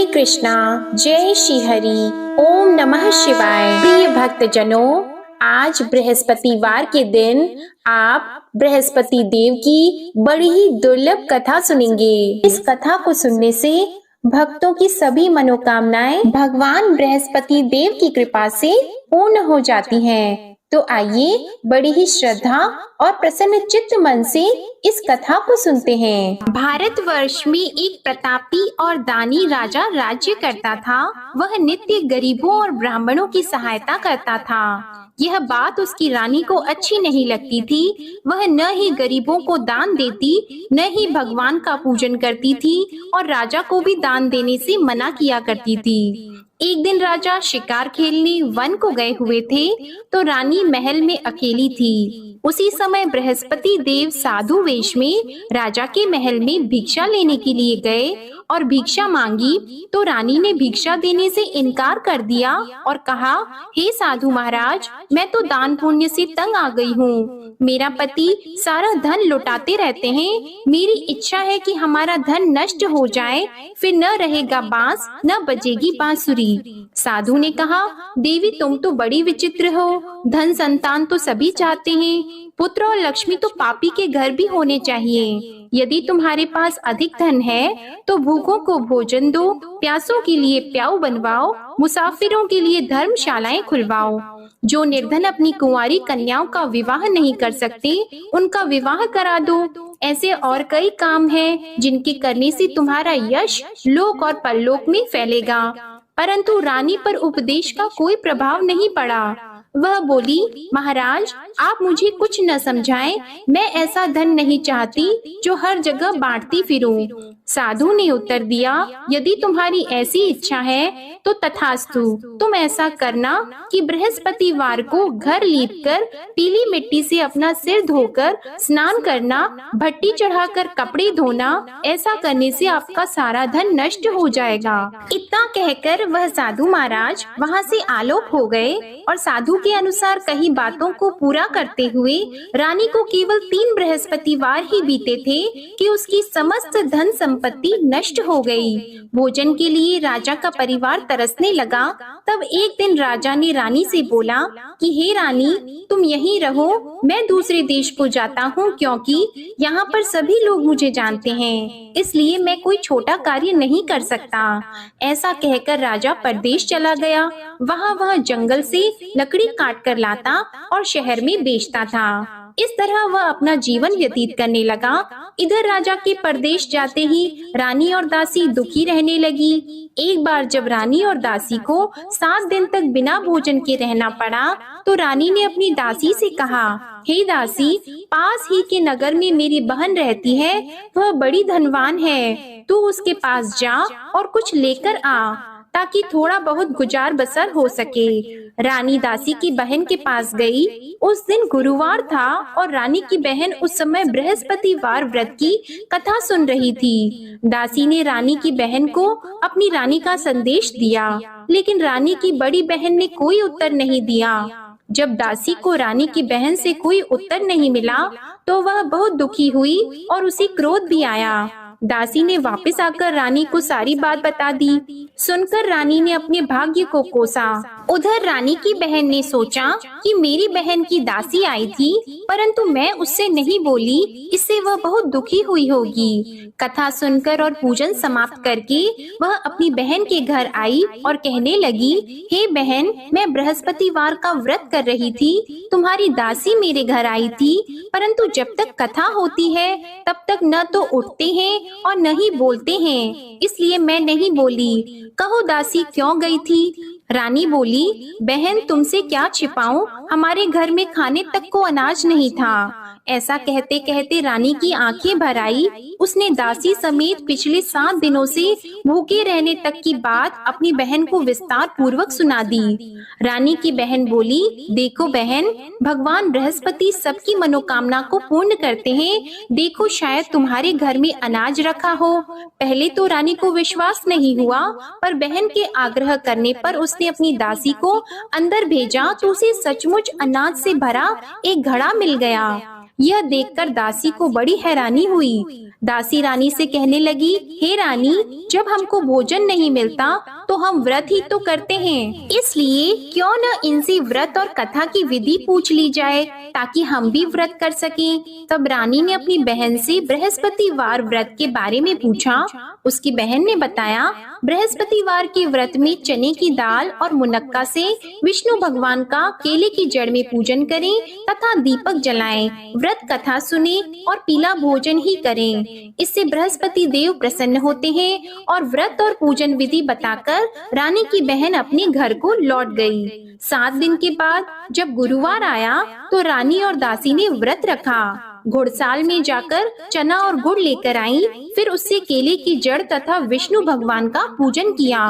कृष्णा। जय श्री हरि। ओम नमः शिवाय। प्रिय भक्तजनों, आज बृहस्पतिवार के दिन आप बृहस्पति देव की बड़ी ही दुर्लभ कथा सुनेंगे। इस कथा को सुनने से भक्तों की सभी मनोकामनाएं भगवान बृहस्पति देव की कृपा से पूर्ण हो जाती हैं। तो आइए बड़ी ही श्रद्धा और प्रसन्न चित्त मन से इस कथा को सुनते हैं। भारतवर्ष में एक प्रतापी और दानी राजा राज्य करता था। वह नित्य गरीबों और ब्राह्मणों की सहायता करता था। यह बात उसकी रानी को अच्छी नहीं लगती थी। वह न ही गरीबों को दान देती, न ही भगवान का पूजन करती थी और राजा को भी दान देने से मना किया करती थी। एक दिन राजा शिकार खेलने वन को गए हुए थे, तो रानी महल में अकेली थी। उसी समय बृहस्पति देव साधु वेश में राजा के महल में भिक्षा लेने के लिए गए और भिक्षा मांगी, तो रानी ने भिक्षा देने से इनकार कर दिया और कहा, हे साधु महाराज, मैं तो दान पुण्य से तंग आ गई हूँ। मेरा पति सारा धन लुटाते रहते हैं। मेरी इच्छा है कि हमारा धन नष्ट हो जाए, फिर न रहेगा बांस, न बजेगी बांसुरी। साधु ने कहा, देवी तुम तो बड़ी विचित्र हो। धन संतान तो सभी चाहते हैं, पुत्र और लक्ष्मी तो पापी के घर भी होने चाहिए। यदि तुम्हारे पास अधिक धन है तो भूखों को भोजन दो, प्यासों के लिए प्याऊ बनवाओ, मुसाफिरों के लिए धर्मशालाएं खुलवाओ। जो निर्धन अपनी कुंवारी कन्याओं का विवाह नहीं कर सकते, उनका विवाह करा दो। ऐसे और कई काम हैं जिनके करने से तुम्हारा यश लोक और परलोक में फैलेगा। परंतु रानी पर उपदेश का कोई प्रभाव नहीं पड़ा। वह बोली, महाराज आप मुझे कुछ न समझाएं, मैं ऐसा धन नहीं चाहती जो हर जगह बांटती फिरूं। साधु ने उत्तर दिया, यदि तुम्हारी ऐसी इच्छा है तो तथास्तु। तुम ऐसा करना कि बृहस्पतिवार को घर लीपकर पीली मिट्टी से अपना सिर धोकर स्नान करना, भट्टी चढ़ाकर कपड़े धोना। ऐसा करने से आपका सारा धन नष्ट हो जाएगा। इतना कहकर वह साधु महाराज वहाँ से आलोक हो गए और साधु के अनुसार कही बातों को पूरा करते हुए रानी को केवल 3 बृहस्पतिवार ही बीते थे कि उसकी समस्त धन संपत्ति नष्ट हो गई। भोजन के लिए राजा का परिवार तरसने लगा। तब एक दिन राजा ने रानी से बोला कि हे रानी, तुम यहीं रहो, मैं दूसरे देश को जाता हूँ, क्योंकि यहाँ पर सभी लोग मुझे जानते हैं, इसलिए मैं कोई छोटा कार्य नहीं कर सकता। ऐसा कहकर राजा परदेश चला गया। वह जंगल से लकड़ी काट कर लाता और शहर में बेचता था। इस तरह वह अपना जीवन व्यतीत करने लगा। इधर राजा के परदेश जाते ही रानी और दासी दुखी रहने लगी। एक बार जब रानी और दासी को 7 दिन तक बिना भोजन के रहना पड़ा, तो रानी ने अपनी दासी से कहा, हे दासी, पास ही के नगर में मेरी बहन रहती है, वह बड़ी धनवान है, तू उसके पास जा और कुछ लेकर आ, ताकि थोड़ा बहुत गुजार बसर हो सके। रानी दासी की बहन के पास गई। उस दिन गुरुवार था और रानी की बहन उस समय बृहस्पतिवार व्रत की कथा सुन रही थी। दासी ने रानी की बहन को अपनी रानी का संदेश दिया, लेकिन रानी की बड़ी बहन ने कोई उत्तर नहीं दिया। जब दासी को रानी की बहन से कोई उत्तर नहीं मिला, तो वह बहुत दुखी हुई और उसे क्रोध भी आया। दासी ने वापस आकर रानी को सारी बात बता दी। सुनकर रानी ने अपने भाग्य को कोसा। उधर रानी की बहन ने सोचा कि मेरी बहन की दासी आई थी, परंतु मैं उससे नहीं बोली, इससे वह बहुत दुखी हुई होगी। कथा सुनकर और पूजन समाप्त करके वह अपनी बहन के घर आई और कहने लगी, हे बहन, मैं बृहस्पतिवार का व्रत कर रही थी, तुम्हारी दासी मेरे घर आई थी, परंतु जब तक कथा होती है तब तक न तो उठते हैं और न ही बोलते हैं, इसलिए मैं नहीं बोली। कहो दासी क्यों गई थी? रानी बोली, बहन तुमसे क्या छिपाऊं, हमारे घर में खाने तक को अनाज नहीं था। ऐसा कहते कहते रानी की आंखें भर आई। उसने दासी समेत पिछले 7 दिनों से भूखे रहने तक की बात अपनी बहन को विस्तार पूर्वक सुना दी। रानी की बहन बोली, देखो बहन, भगवान बृहस्पति सबकी मनोकामना को पूर्ण करते हैं। देखो शायद तुम्हारे घर में अनाज रखा हो। पहले तो रानी को विश्वास नहीं हुआ, पर बहन के आग्रह करने पर उसने अपनी दासी को अंदर भेजा तो उसे सचमुच अनाज से भरा एक घड़ा मिल गया। यह देखकर दासी को बड़ी हैरानी हुई। दासी रानी से कहने लगी, हे रानी, जब हमको भोजन नहीं मिलता तो हम व्रत ही तो करते हैं, इसलिए क्यों न इनसे व्रत और कथा की विधि पूछ ली जाए ताकि हम भी व्रत कर सकें। तब रानी ने अपनी बहन से बृहस्पतिवार व्रत के बारे में पूछा। उसकी बहन ने बताया, बृहस्पतिवार के व्रत में चने की दाल और मुनक्का से विष्णु भगवान का केले की जड़ में पूजन करें तथा दीपक जलाएं, व्रत कथा सुने और पीला भोजन ही करें। इससे बृहस्पति देव प्रसन्न होते हैं। और व्रत और पूजन विधि बताकर रानी की बहन अपने घर को लौट गई। 7 दिन के बाद जब गुरुवार आया तो रानी और दासी ने व्रत रखा। घुड़साल में जाकर चना और गुड़ लेकर आई, फिर उससे केले की जड़ तथा विष्णु भगवान का पूजन किया।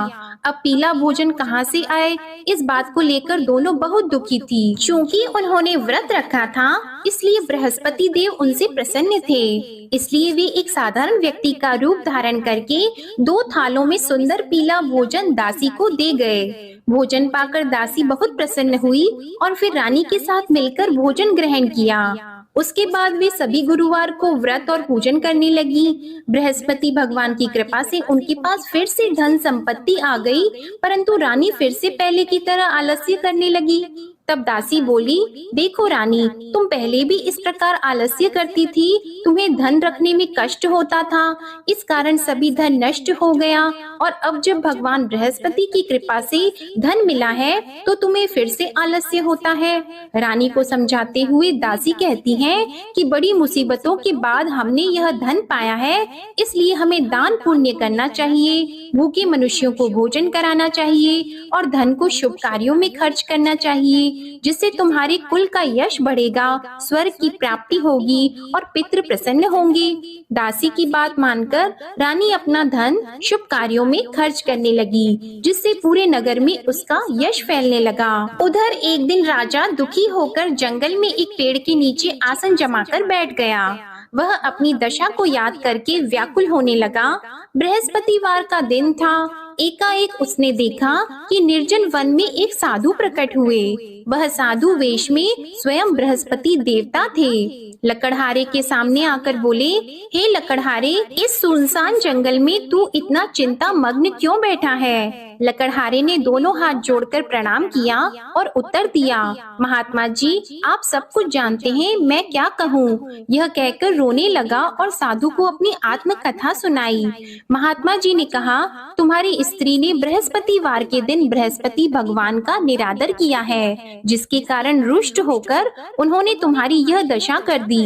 अब पीला भोजन कहाँ से आए, इस बात को लेकर दोनों बहुत दुखी थी। क्योंकि उन्होंने व्रत रखा था, इसलिए बृहस्पति देव उनसे प्रसन्न थे। इसलिए वे एक साधारण व्यक्ति का रूप धारण करके 2 थालों में सुंदर पीला भोजन दासी को दे गए। भोजन पाकर दासी बहुत प्रसन्न हुई और फिर रानी के साथ मिलकर भोजन ग्रहण किया। उसके बाद वे सभी गुरुवार को व्रत और पूजन करने लगी। बृहस्पति भगवान की कृपा से उनके पास फिर से धन संपत्ति आ गई, परंतु रानी फिर से पहले की तरह आलस्य करने लगी। तब दासी बोली, देखो रानी, तुम पहले भी इस प्रकार आलस्य करती थी, तुम्हें धन रखने में कष्ट होता था, इस कारण सभी धन नष्ट हो गया, और अब जब भगवान बृहस्पति की कृपा से धन मिला है तो तुम्हें फिर से आलस्य होता है। रानी को समझाते हुए दासी कहती है कि बड़ी मुसीबतों के बाद हमने यह धन पाया है, इसलिए हमें दान पुण्य करना चाहिए, भूखे मनुष्यों को भोजन कराना चाहिए और धन को शुभ कार्यों में खर्च करना चाहिए, जिससे तुम्हारे कुल का यश बढ़ेगा, स्वर्ग की प्राप्ति होगी और पितृ प्रसन्न होंगे। दासी की बात मानकर रानी अपना धन शुभ कार्यों में खर्च करने लगी, जिससे पूरे नगर में उसका यश फैलने लगा। उधर एक दिन राजा दुखी होकर जंगल में एक पेड़ के नीचे आसन जमाकर बैठ गया। वह अपनी दशा को याद करके व्याकुल होने लगा। बृहस्पतिवार का दिन था। एकाएक उसने देखा कि निर्जन वन में एक साधु प्रकट हुए। वह साधु वेश में स्वयं बृहस्पति देवता थे। लकड़हारे के सामने आकर बोले, हे लकड़हारे, इस सुनसान जंगल में तू इतना चिंता मग्न क्यों बैठा है? लकड़हारे ने दोनों हाथ जोड़कर प्रणाम किया और उत्तर दिया, महात्मा जी, आप सब कुछ जानते हैं, मैं क्या कहूँ? यह कहकर रोने लगा और साधु को अपनी आत्म कथा सुनाई। महात्मा जी ने कहा, तुम्हारी स्त्री ने बृहस्पतिवार के दिन बृहस्पति भगवान का निरादर किया है, जिसके कारण रुष्ट होकर उन्होंने तुम्हारी यह दशा कर दी।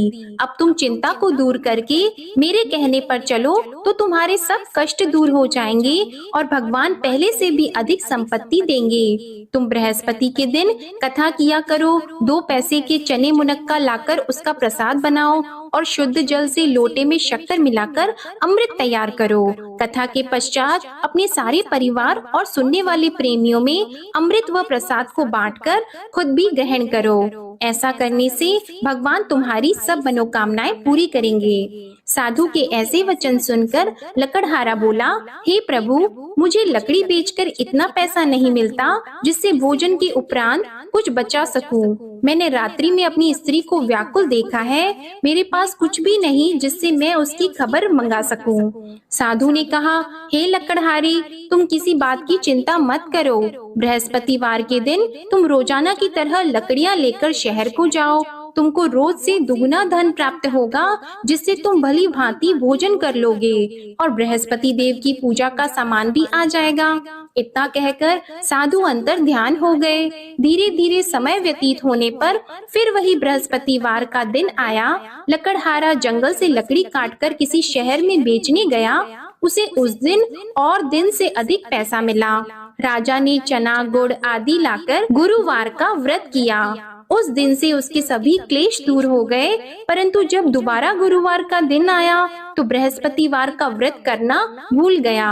अब तुम चिंता को दूर करके मेरे कहने पर चलो तो तुम्हारे सब कष्ट दूर हो जाएंगे और भगवान पहले से भी अधिक संपत्ति देंगे। तुम बृहस्पति के दिन कथा किया करो, 2 पैसे के चने मुनक्का लाकर उसका प्रसाद बनाओ और शुद्ध जल से लोटे में शक्कर मिलाकर अमृत तैयार करो। कथा के पश्चात अपने सारे परिवार और सुनने वाले प्रेमियों में अमृत व प्रसाद को बांटकर खुद भी ग्रहण करो। ऐसा करने से भगवान तुम्हारी सब मनोकामनाएं पूरी करेंगे। साधु के ऐसे वचन सुनकर लकड़हारा बोला, हे प्रभु, मुझे लकड़ी बेचकर इतना पैसा नहीं मिलता जिससे भोजन के उपरांत कुछ बचा सकूं। मैंने रात्रि में अपनी स्त्री को व्याकुल देखा है, मेरे पास कुछ भी नहीं जिससे मैं उसकी खबर मंगा सकूं। साधु ने कहा, हे लकड़हारी, तुम किसी बात की चिंता मत करो। बृहस्पतिवार के दिन तुम रोजाना की तरह लकड़ियां लेकर शहर को जाओ। तुमको रोज से दुगना धन प्राप्त होगा, जिससे तुम भली भांति भोजन कर लोगे और बृहस्पति देव की पूजा का सामान भी आ जाएगा। इतना कहकर साधु अंतर ध्यान हो गए। धीरे धीरे समय व्यतीत होने पर फिर वही बृहस्पतिवार का दिन आया। लकड़हारा जंगल से लकड़ी काटकर किसी शहर में बेचने गया। उसे उस दिन और दिन से अधिक पैसा मिला। राजा ने चना गुड़ आदि लाकर गुरुवार का व्रत किया। उस दिन से उसके सभी क्लेश दूर हो गए, परंतु जब दोबारा गुरुवार का दिन आया तो बृहस्पतिवार का व्रत करना भूल गया।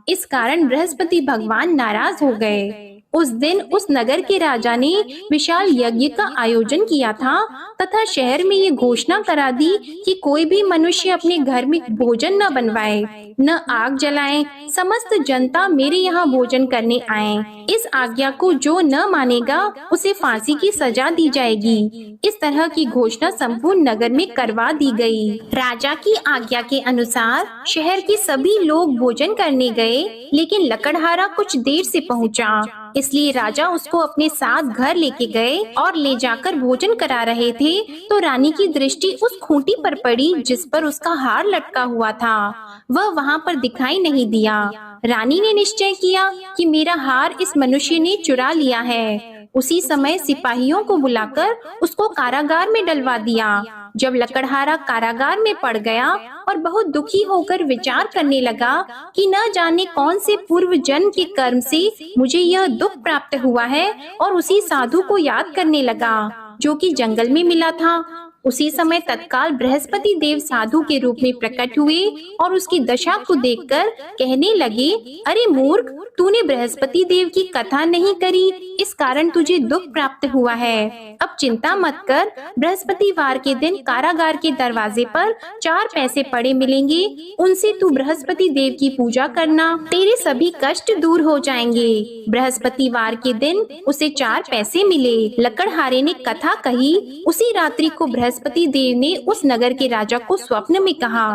इस कारण बृहस्पति भगवान नाराज हो गए। उस दिन उस नगर के राजा ने विशाल यज्ञ का आयोजन किया था तथा शहर में ये घोषणा करा दी कि कोई भी मनुष्य अपने घर में भोजन न बनवाए, न आग जलाए। समस्त जनता मेरे यहाँ भोजन करने आए। इस आज्ञा को जो न मानेगा उसे फांसी की सजा दी जाएगी। इस तरह की घोषणा संपूर्ण नगर में करवा दी गई। राजा की आज्ञा के अनुसार शहर के सभी लोग भोजन करने गए, लेकिन लकड़हारा कुछ देर से पहुंचा, इसलिए राजा उसको अपने साथ घर लेके गए और ले जाकर भोजन करा रहे थे तो रानी की दृष्टि उस खूंटी पर पड़ी जिस पर उसका हार लटका हुआ था। वह वहाँ पर दिखाई नहीं दिया। रानी ने निश्चय किया कि मेरा हार इस मनुष्य ने चुरा लिया है। उसी समय सिपाहियों को बुलाकर उसको कारागार में डलवा दिया। जब लकड़हारा कारागार में पड़ गया और बहुत दुखी होकर विचार करने लगा कि न जाने कौन से पूर्व जन्म के कर्म से मुझे यह दुख प्राप्त हुआ है, और उसी साधु को याद करने लगा जो कि जंगल में मिला था। उसी समय तत्काल बृहस्पति देव साधु के रूप में प्रकट हुए और उसकी दशा को देखकर कहने लगे, अरे मूर्ख, तूने बृहस्पति देव की कथा नहीं करी, इस कारण तुझे दुख प्राप्त हुआ है। अब चिंता मत कर, बृहस्पतिवार के दिन कारागार के दरवाजे पर 4 पैसे पड़े मिलेंगे, उनसे तू बृहस्पति देव की पूजा करना, तेरे सभी कष्ट दूर हो जाएंगे। बृहस्पतिवार के दिन उसे 4 पैसे मिले। लकड़हारे ने कथा कही। उसी रात्रि को बृहस्पति देव ने उस नगर के राजा को स्वप्न में कहा,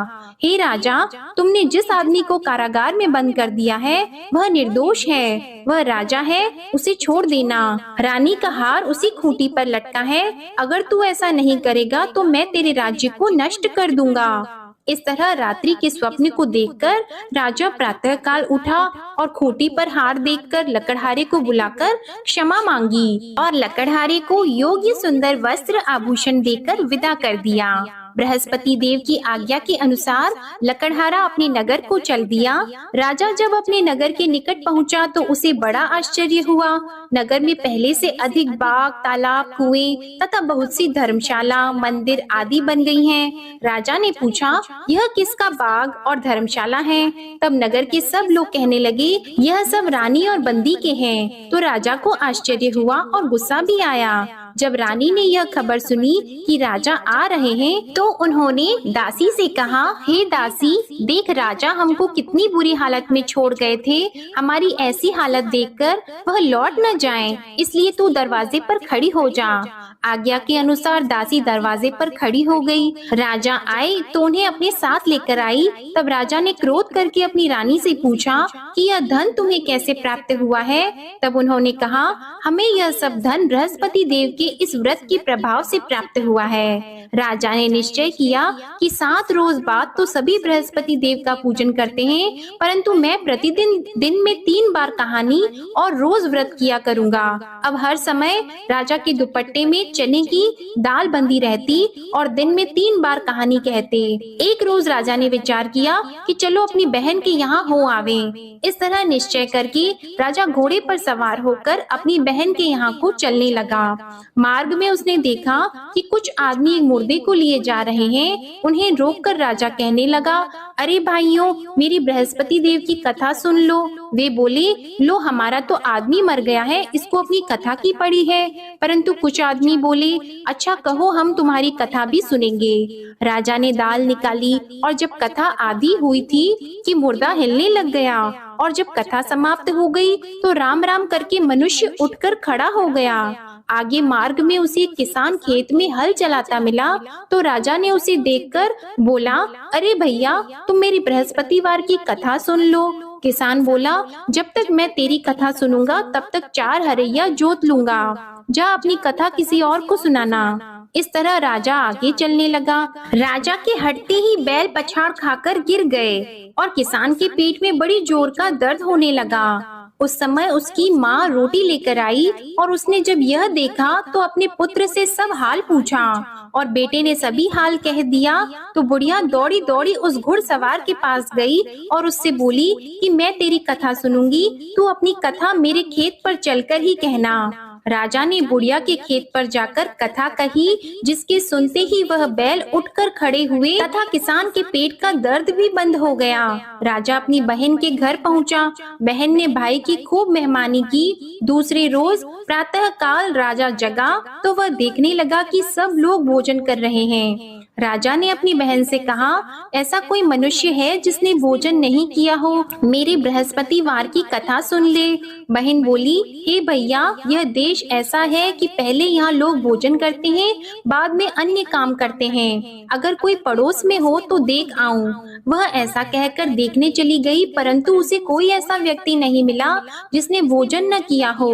हे राजा, तुमने जिस आदमी को कारागार में बंद कर दिया है वह निर्दोष है, वह राजा है, उसे छोड़ देना। रानी का हार उसी खूंटी पर लटका है, अगर तू ऐसा नहीं करेगा तो मैं तेरे राज्य को नष्ट कर दूंगा। इस तरह रात्रि के स्वप्न को देखकर राजा प्रातः काल उठा और खूंटी पर हार देखकर लकड़हारे को बुलाकर क्षमा मांगी और लकड़हारे को योग्य सुंदर वस्त्र आभूषण देकर विदा कर दिया। बृहस्पति देव की आज्ञा के अनुसार लकड़हारा अपने नगर को चल दिया। राजा जब अपने नगर के निकट पहुंचा तो उसे बड़ा आश्चर्य हुआ। नगर में पहले से अधिक बाग, तालाब, कुएं तथा बहुत सी धर्मशाला, मंदिर आदि बन गई हैं। राजा ने पूछा, यह किसका बाग और धर्मशाला है? तब नगर के सब लोग कहने लगे, यह सब रानी और बंदी के हैं। तो राजा को आश्चर्य हुआ और गुस्सा भी आया। जब रानी ने यह खबर सुनी कि राजा आ रहे हैं तो उन्होंने दासी से कहा, हे दासी, देख राजा हमको कितनी बुरी हालत में छोड़ गए थे, हमारी ऐसी हालत देखकर वह लौट न जाएं, इसलिए तू दरवाजे पर खड़ी हो जा। आज्ञा के अनुसार दासी दरवाजे पर खड़ी हो गई। राजा आए तो उन्हें अपने साथ लेकर आई। तब राजा ने क्रोध करके अपनी रानी से पूछा कि यह धन तुम्हें कैसे प्राप्त हुआ है? तब उन्होंने कहा, हमें यह सब धन बृहस्पति देव के इस व्रत के प्रभाव से प्राप्त हुआ है। राजा ने निश्चय किया कि 7 रोज बाद तो सभी बृहस्पति देव का पूजन करते हैं, परंतु मैं प्रतिदिन दिन में 3 बार कहानी और रोज व्रत किया करूंगा। अब हर समय राजा के दुपट्टे में चने की दाल बंधी रहती और दिन में 3 बार कहानी कहते। एक रोज राजा ने विचार किया कि चलो अपनी बहन के यहाँ हो आवे। इस तरह निश्चय करके राजा घोड़े पर सवार होकर अपनी बहन के यहाँ को चलने लगा। मार्ग में उसने देखा कि कुछ आदमी एक मुर्दे को लिए जा रहे हैं। उन्हें रोककर राजा कहने लगा, अरे भाइयों, मेरी बृहस्पति देव की कथा सुन लो। वे बोले, लो हमारा तो आदमी मर गया है, इसको अपनी कथा की पड़ी है। परंतु कुछ आदमी बोले, अच्छा कहो, हम तुम्हारी कथा भी सुनेंगे। राजा ने दाल निकाली और जब कथा आधी हुई थी कि मुर्दा हिलने लग गया, और जब कथा समाप्त हो गई तो राम राम करके मनुष्य उठकर खड़ा हो गया। आगे मार्ग में उसे एक किसान खेत में हल चलाता मिला तो राजा ने उसे देखकर बोला, अरे भैया, तुम मेरी बृहस्पतिवार की कथा सुन लो। किसान बोला, जब तक मैं तेरी कथा सुनूंगा तब तक 4 हरैया जोत लूंगा, जा अपनी कथा किसी और को सुनाना। इस तरह राजा आगे चलने लगा। राजा के हटते ही बैल पछाड़ खाकर गिर गए और किसान के पेट में बड़ी जोर का दर्द होने लगा। उस समय उसकी माँ रोटी लेकर आई और उसने जब यह देखा तो अपने पुत्र से सब हाल पूछा और बेटे ने सभी हाल कह दिया। तो बुढ़िया दौड़ी दौड़ी उस घुड़सवार के पास गई और उससे बोली कि मैं तेरी कथा सुनूंगी, तू अपनी कथा मेरे खेत पर चलकर ही कहना। राजा ने बुढ़िया के खेत पर जाकर कथा कही, जिसके सुनते ही वह बैल उठकर खड़े हुए तथा किसान के पेट का दर्द भी बंद हो गया। राजा अपनी बहन के घर पहुंचा। बहन ने भाई की खूब मेहमानी की। दूसरे रोज प्रातः काल राजा जगा तो वह देखने लगा कि सब लोग भोजन कर रहे हैं। राजा ने अपनी बहन से कहा, ऐसा कोई मनुष्य है जिसने भोजन नहीं किया हो? मेरे बृहस्पतिवार की कथा सुन ले। बहन बोली, हे भैया, यह देश ऐसा है कि पहले यहाँ लोग भोजन करते हैं, बाद में अन्य काम करते हैं। अगर कोई पड़ोस में हो तो देख आऊं। वह ऐसा कहकर देखने चली गई, परंतु उसे कोई ऐसा व्यक्ति नहीं मिला जिसने भोजन न किया हो।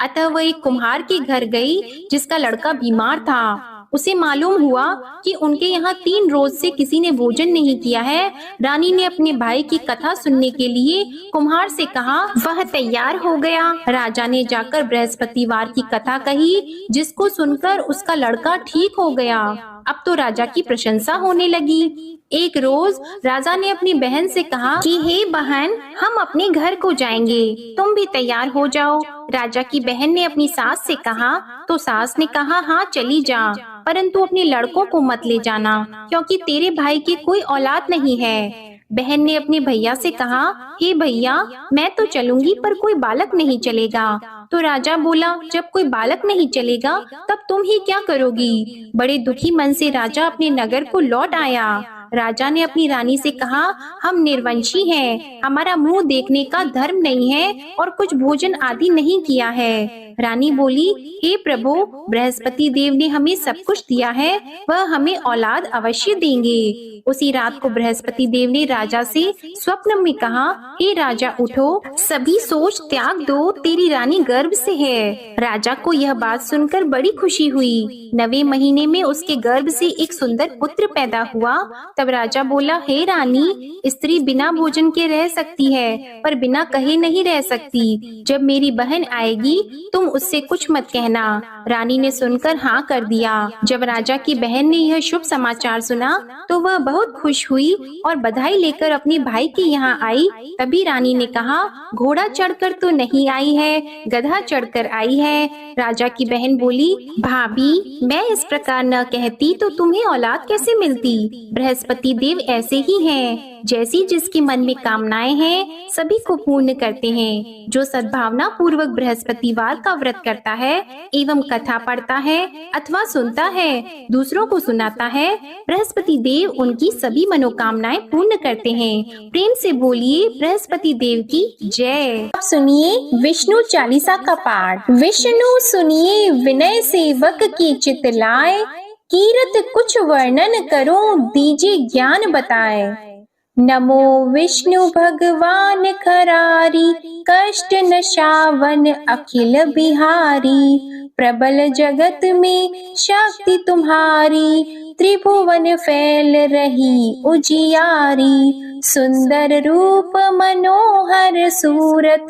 अतः वह एक कुम्हार के घर गई, जिसका लड़का बीमार था। उसे मालूम हुआ कि उनके यहाँ 3 रोज से किसी ने भोजन नहीं किया है। रानी ने अपने भाई की कथा सुनने के लिए कुम्हार से कहा। वह तैयार हो गया। राजा ने जाकर बृहस्पतिवार की कथा कही, जिसको सुनकर उसका लड़का ठीक हो गया। अब तो राजा की प्रशंसा होने लगी। एक रोज राजा ने अपनी बहन से कहा कि हे बहन, हम अपने घर को जाएंगे, तुम भी तैयार हो जाओ। राजा की बहन ने अपनी सास से कहा, तो सास ने कहा, हाँ चली जा, परंतु अपने लड़कों को मत ले जाना, क्योंकि तेरे भाई की कोई औलाद नहीं है। बहन ने अपने भैया से कहा, हे भैया, मैं तो चलूंगी पर कोई बालक नहीं चलेगा। तो राजा बोला, जब कोई बालक नहीं चलेगा तब तुम ही क्या करोगी? बड़े दुखी मन से राजा अपने नगर को लौट आया। राजा ने अपनी रानी से कहा, हम निर्वंशी हैं, हमारा मुंह देखने का धर्म नहीं है और कुछ भोजन आदि नहीं किया है। रानी बोली, हे प्रभु, बृहस्पति देव ने हमें सब कुछ दिया है, वह हमें औलाद अवश्य देंगे। उसी रात को बृहस्पति देव ने राजा से स्वप्न में कहा, हे राजा उठो, सभी सोच त्याग दो, तेरी रानी गर्भ से है। राजा को यह बात सुनकर बड़ी खुशी हुई। 9वें महीने में उसके गर्भ से एक सुंदर पुत्र पैदा हुआ। तब राजा बोला, हे रानी, स्त्री बिना भोजन के रह सकती है, पर बिना कहे नहीं रह सकती। जब मेरी बहन आएगी तुम उससे कुछ मत कहना। रानी ने सुनकर हाँ कर दिया। जब राजा की बहन ने यह शुभ समाचार सुना तो वह बहुत खुश हुई और बधाई लेकर अपने भाई के यहाँ आई। तभी रानी ने कहा, घोड़ा चढ़कर तो नहीं आई है, गधा चढ़कर आई है। राजा की बहन बोली, भाभी, मैं इस प्रकार न कहती तो तुम्हें औलाद कैसे मिलती? बृहस्पति देव ऐसे ही हैं, जैसी जिसके मन में कामनाएं हैं सभी को पूर्ण करते हैं। जो सद्भावना पूर्वक बृहस्पतिवार का व्रत करता है एवं कथा पढ़ता है अथवा सुनता है, दूसरों को सुनाता है, बृहस्पति देव उनकी सभी मनोकामनाएं पूर्ण करते हैं। प्रेम से बोलिए बृहस्पति देव की जय। अब सुनिए विष्णु चालीसा का पाठ। विष्णु सुनिए विनय सेवक की चित लाए, कीरत कुछ वर्णन करो दीजिए ज्ञान बताए। नमो विष्णु भगवान खरारी, कष्ट नशावन अखिल बिहारी। प्रबल जगत में शक्ति तुम्हारी, त्रिभुवन फैल रही उजियारी। सुंदर रूप मनोहर सूरत,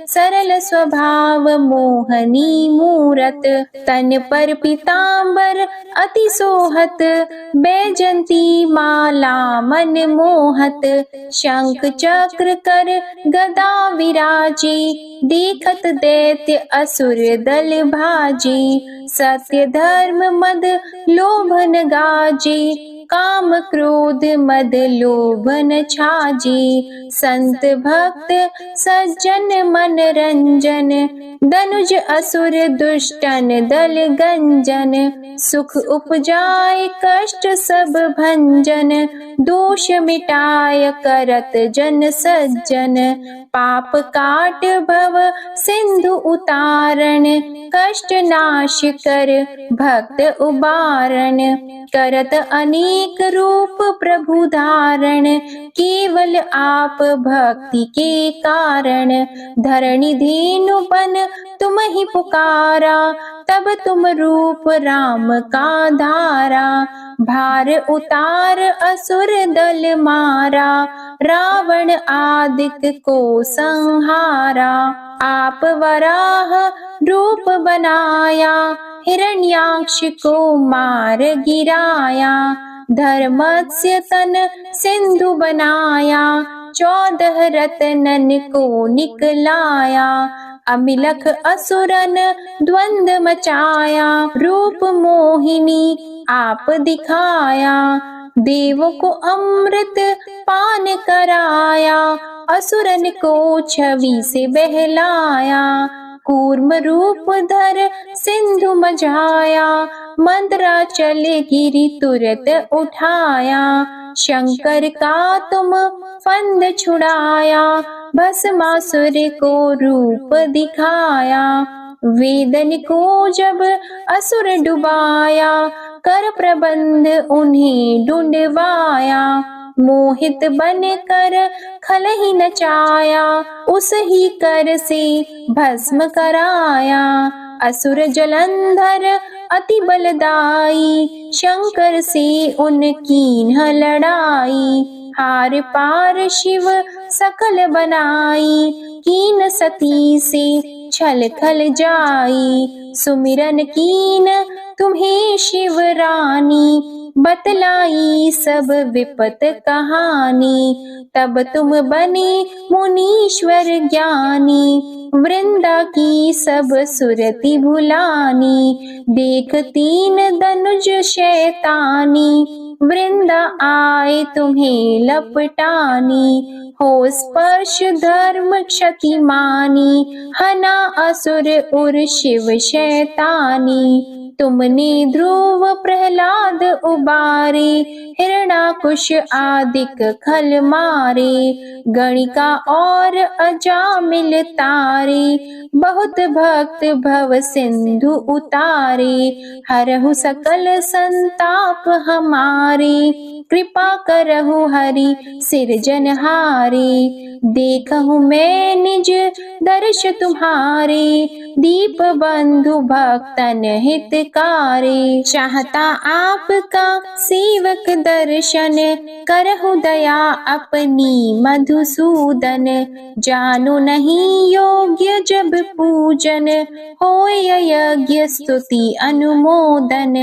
सरल स्वभाव मोहनी मूरत। तन पर पीतांबर अति सोहत, बैजंती माला मन मोहत। शंख चक्र कर गदा विराजे, देखत दैत्य असुर दल भाजे। सत्य धर्म मद लोभन गाजे, काम क्रोध मद लोभन छाजे। संत भक्त सज्जन मन रंजन, दनुज असुर दुष्टन दल गंजन। सुख उपजाए कष्ट सब भंजन, दोष मिटाय करत जन सज्जन। पाप काट भव सिंधु उतारण, कष्ट नाश कर भक्त उबारण। करत अनेक रूप प्रभु धारण, केवल आप भक्ति के कारण। धरणी धेनु बन तुम ही पुकारा, तब तुम रूप राम का धारा। भार उतार असुर दल मारा, रावण आदित्य को संहारा। आप वराह रूप बनाया, हिरण्याक्ष को मार गिराया। धर्मस्य तन सिंधु बनाया, 14 रत्नन को निकलाया। अमिलख असुरन द्वंद मचाया, रूप मोहिनी आप दिखाया। देवों को अमृत पान कराया, असुरन को छवि से बहलाया। कूर्म रूप धर सिंधु मझाया, मंदराचल गिरि तुरत उठाया। शंकर का तुम फंद छुड़ाया, भस्मासुर को रूप दिखाया। वेदन को जब असुर डुबाया, कर प्रबंध उन्हें ढूंढवाया। मोहित बन कर खल ही नचाया, उस ही कर से भस्म कराया। असुर जलंधर अति बलदाई, शंकर से उनकी न लड़ाई। हार पार शिव सकल बनाई, कीन सती से छल खल जाई। सुमिरन कीन तुम्हें शिव रानी, बतलाई सब विपत कहानी। तब तुम बने मुनीश्वर ज्ञानी, वृंदा की सब सुरति भुलानी। देख तीन धनुज शैतानी, वृंदा आए तुम्हें लपटानी। हो स्पर्श धर्म क्षति मानी, हना असुर उर शिव शैतानी। तुमने ध्रुव प्रहलाद उबारे, हिरणाकुश आदिक खल मारे। गणिका और अजामिल तारे, बहुत भक्त भव सिंधु उतारे। हरहु सकल संताप हमारे, कृपा करहु हरि सिरजनहारे। देखहु मैं निज दर्श तुम्हारे, दीप बंधु भक्तन हितकारे। चाहता आपका सेवक दर्शन, करहु दया अपनी मधुसूदन। जानो नहीं योग्य जब पूजन, होय यज्ञ स्तुति अनुमोदन।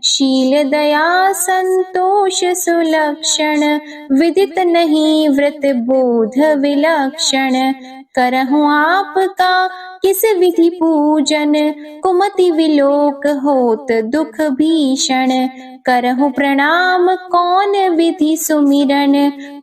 शील दया संतोष सुलक्षण, विदित नहीं व्रत बोध विलक्षण। करहु आपका किस विधि पूजन, कुमति विलोक होत दुख भीषण। करहु प्रणाम कौन विधि सुमिरन,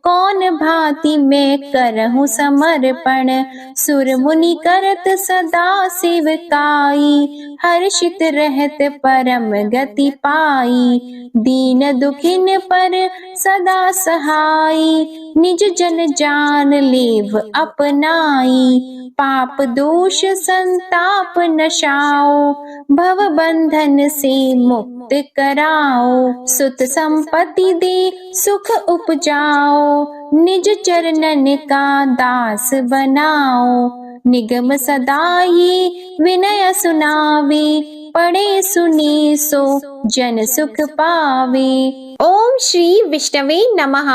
कौन भांति मैं करहु समर्पण। सुर मुनि करत सदा सेवकाई, हर्षित रहत परम गति पाई। दीन दुखिन पर सदा सहाई, निज जन जान लेव अपनाई। पाप दोष संताप नशाओ, भव बंधन से मुक्त कराओ। सुत संपत्ति दे सुख उपजाओ, निज चरणन का दास बनाओ। निगम सदा ये विनय सुनावे, पढ़े सुने सो जन सुख पावे। ओम श्री विष्णवे नमः।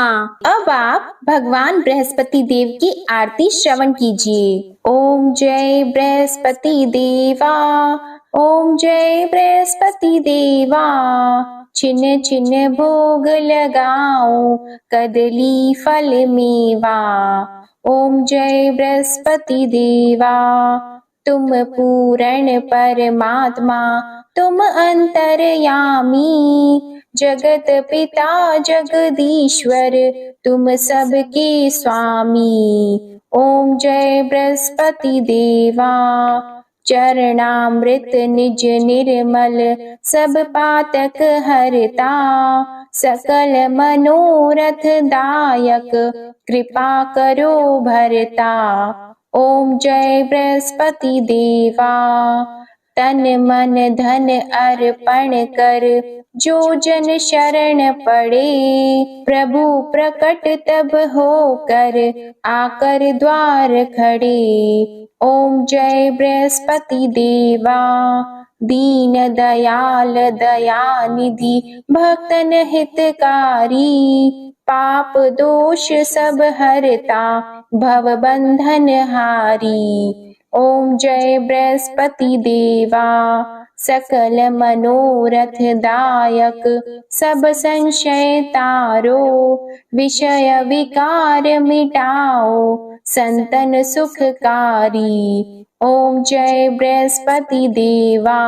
अब आप भगवान बृहस्पति देव की आरती श्रवण कीजिए। ओम जय बृहस्पति देवा, ओम जय बृहस्पति देवा। छिन छिन भोग लगाओ, कदली फल मेवा। ओम जय बृहस्पति देवा। तुम पूर्ण परमात्मा, तुम अंतर्यामी। जगत पिता जगदीश्वर, तुम सबके स्वामी। ओम जय बृहस्पति देवा। चरणामृत निज निर्मल, सब पातक हरता। सकल मनोरथ दायक, कृपा करो भरता। ओम जय बृहस्पति देवा। तन मन धन अर्पण कर, जो जन शरण पड़े। प्रभु प्रकट तब होकर, आकर द्वार खड़े। ओम जय बृहस्पति देवा। दीन दयाल दयानिधि, भक्तन हितकारी। पाप दोष सब हरता, भव बंधन हारी। ओम जय बृहस्पति देवा। सकल मनोरथ दायक, सब संशय तारो। विषय विकार मिटाओ, संतन सुखकारी। ओम जय बृहस्पति देवा,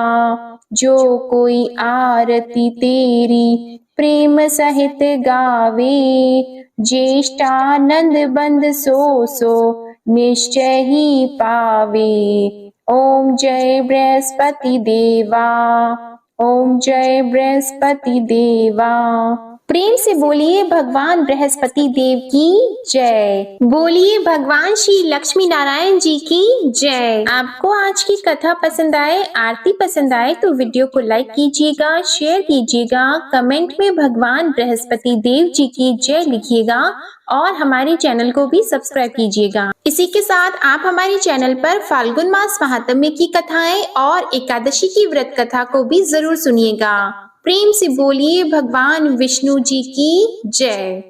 जो कोई आरती तेरी प्रेम सहित गावे, ज्येष्ठानंद बंद सो निश्चय ही पावे। ओम जय बृहस्पति देवा, ओम जय बृहस्पति देवा। प्रेम से बोलिए भगवान बृहस्पति देव की जय। बोलिए भगवान श्री लक्ष्मी नारायण जी की जय। आपको आज की कथा पसंद आए, आरती पसंद आए तो वीडियो को लाइक कीजिएगा, शेयर कीजिएगा, कमेंट में भगवान बृहस्पति देव जी की जय लिखिएगा और हमारे चैनल को भी सब्सक्राइब कीजिएगा। इसी के साथ आप हमारे चैनल पर फाल्गुन मास महात्म्य की कथाएं और एकादशी की व्रत कथा को भी जरूर सुनिएगा। प्रेम से बोलिए भगवान विष्णु जी की जय।